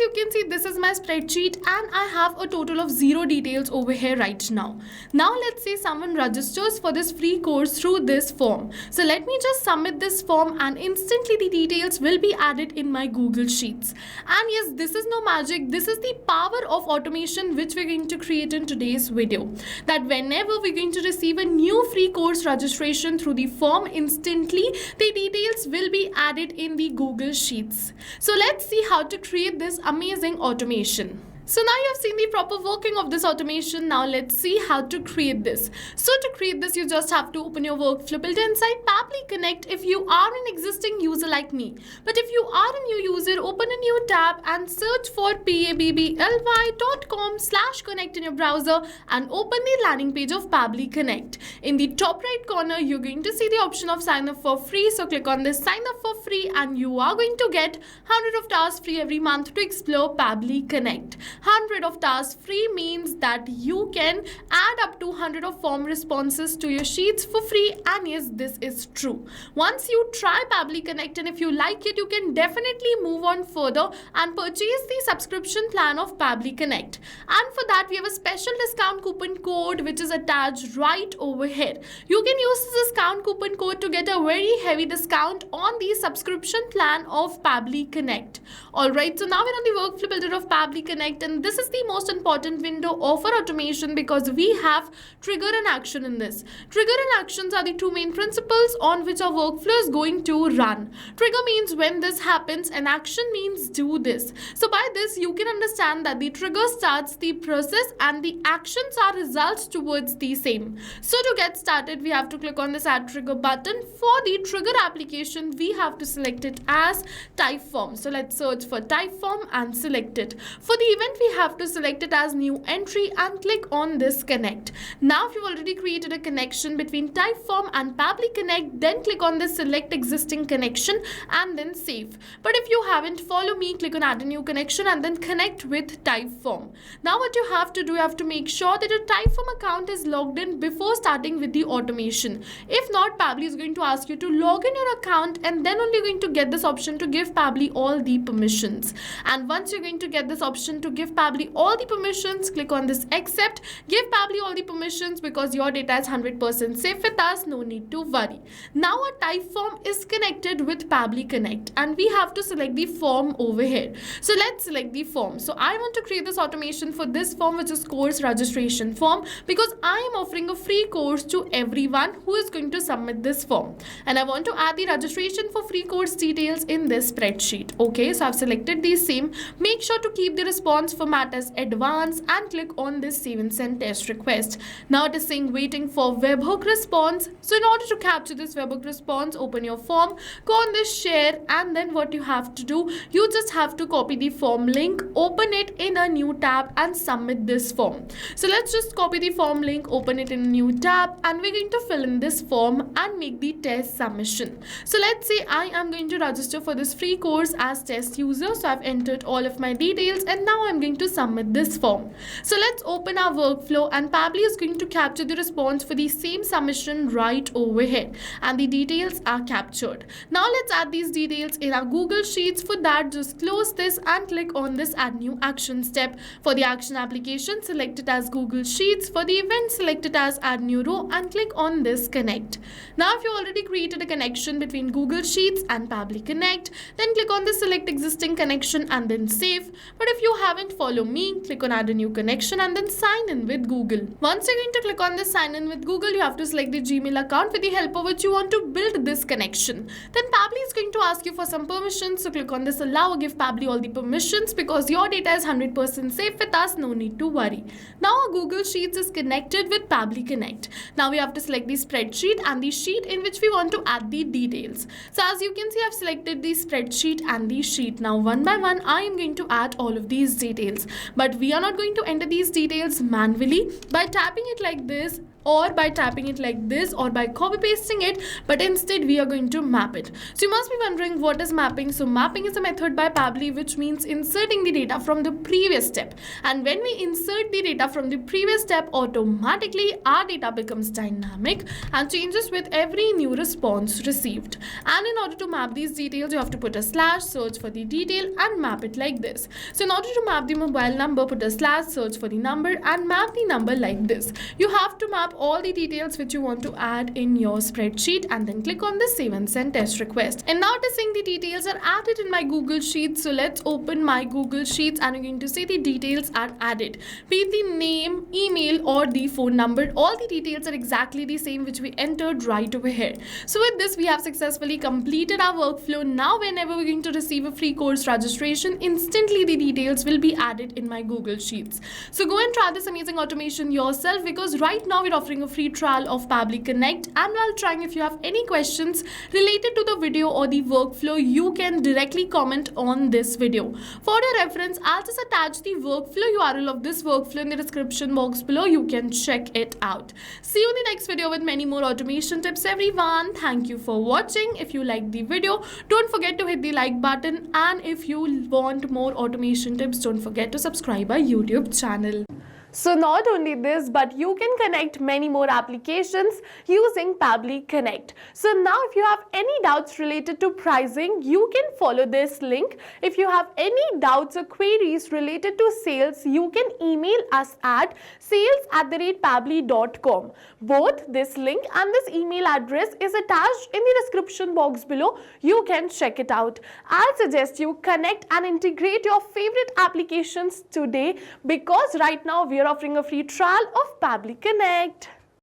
you can see, this is my spreadsheet and I have a total of 0 details over here right now. Now let's say someone registers for this free course through this form. So let me just submit this form and instantly the details will be added in my Google Sheets. And yes, this is no magic. This is the power of automation which we're going to create in today's video. That whenever we're going to receive a new free course registration through the form, instantly the details will be added in the Google Sheets. So let's see how to create this amazing automation. So now you have seen the proper working of this automation. Now let's see how to create this. So to create this, you just have to open your workflow built inside Pabbly Connect if you are an existing user like me. But if you are a new user, open a new tab and search for pabbly.com/connect in your browser and open the landing page of Pabbly Connect. In the top right corner, you're going to see the option of sign up for free. So click on this sign up for free and you are going to get 100 of tasks free every month to explore Pabbly Connect. 100 of tasks free means that you can add up to 100 of form responses to your sheets for free, and yes, this is true. Once you try Pabbly Connect and if you like it, you can definitely move on further and purchase the subscription plan of Pabbly Connect. And for that, we have a special discount coupon code which is attached right over here. You can use this discount coupon code to get a very heavy discount on the subscription plan of Pabbly Connect. Alright, so now we're on the workflow builder of Pabbly Connect, and this is the most important window of our automation because we have trigger and action in this. Trigger and actions are the two main principles on which our workflow is going to run. Trigger means when this happens and action means do this. So by this you can understand that the trigger starts the process and the actions are results towards the same. So to get started, we have to click on this add trigger button. For the trigger application, we have to select it as type form. So let's search for type form and select it. For the event, we have to select it as new entry and click on this connect. Now if you've already created a connection between Typeform and Pabbly Connect, then click on this select existing connection and then save. But if you haven't, follow me, click on add a new connection and then connect with Typeform. Now what you have to do, you have to make sure that your Typeform account is logged in before starting with the automation. If not, Pabbly is going to ask you to log in your account and then only you're going to get this option to give Pabbly all the permissions. And once you're going to get this option to give Pabbly all the permissions, click on this accept. Give Pabbly all the permissions because your data is 100% safe with us, no need to worry. Now our type form is connected with Pabbly Connect and we have to select the form over here. So let's select the form. So I want to create this automation for this form, which is course registration form, because I am offering a free course to everyone who is going to submit this form. And I want to add the registration for free course details in this spreadsheet. Okay, so I've selected these same. Make sure to keep the response format as advanced and click on this save and send test request. Now it is saying waiting for webhook response. So in order to capture this webhook response, open your form, go on this share, and then what you have to do, you just have to copy the form link, open it in a new tab and submit this form. So let's just copy the form link, open it in a new tab, and we're going to fill in this form and make the test submission. So let's say I am going to register for this free course as test user. So I've entered all of my details and now I'm going to submit this form. So let's open our workflow and Pabbly is going to capture the response for the same submission right over here, and the details are captured. Now let's add these details in our Google Sheets. For that, just close this and click on this add new action step. For the action application, select it as Google Sheets. For the event, select it as add new row and click on this connect. Now if you already created a connection between Google Sheets and Pabbly Connect, then click on the select existing connection and then save. But if you haven't, follow me, click on add a new connection and then sign in with Google. Once you're going to click on this sign in with Google, you have to select the Gmail account with the help of which you want to build this connection. Then Pabbly is going to ask you for some permissions. So click on this allow, give Pabbly all the permissions because your data is 100% safe with us, no need to worry. Now our Google Sheets is connected with Pabbly Connect. Now we have to select the spreadsheet and the sheet in which we want to add the details. So as you can see, I've selected the spreadsheet and the sheet. Now one by one, I am going to add all of these details. But we are not going to enter these details manually. By tapping it like this, or by tapping it like this or by copy pasting it, but instead we are going to map it. So you must be wondering what is mapping. So mapping is a method by Pabbly which means inserting the data from the previous step, and when we insert the data from the previous step, automatically our data becomes dynamic and changes with every new response received. And in order to map these details, you have to put a slash, search for the detail and map it like this. So in order to map the mobile number, put a slash, search for the number and map the number like this. You have to map all the details which you want to add in your spreadsheet and then click on the save and send test request. And now noticing the details are added in my Google Sheets. So let's open my Google Sheets and you're going to see the details are added. Be it the name, email or the phone number, all the details are exactly the same which we entered right over here. So with this we have successfully completed our workflow. Now whenever we're going to receive a free course registration, instantly the details will be added in my Google Sheets. So go and try this amazing automation yourself, because right now we're offering a free trial of Pabbly Connect, and while trying, if you have any questions related to the video or the workflow, you can directly comment on this video. For your reference, I'll just attach the workflow URL of this workflow in the description box below. You can check it out. See you in the next video with many more automation tips, everyone. Thank you for watching. If you liked the video, don't forget to hit the like button, and if you want more automation tips, don't forget to subscribe our YouTube channel. So not only this, but you can connect many more applications using Pabbly Connect. So now if you have any doubts related to pricing, you can follow this link. If you have any doubts or queries related to sales, you can email us at sales@pabbly.com. Both this link and this email address is attached in the description box below. You can check it out. I'll suggest you connect and integrate your favorite applications today, because right now we are offering a free trial of Pabbly Connect.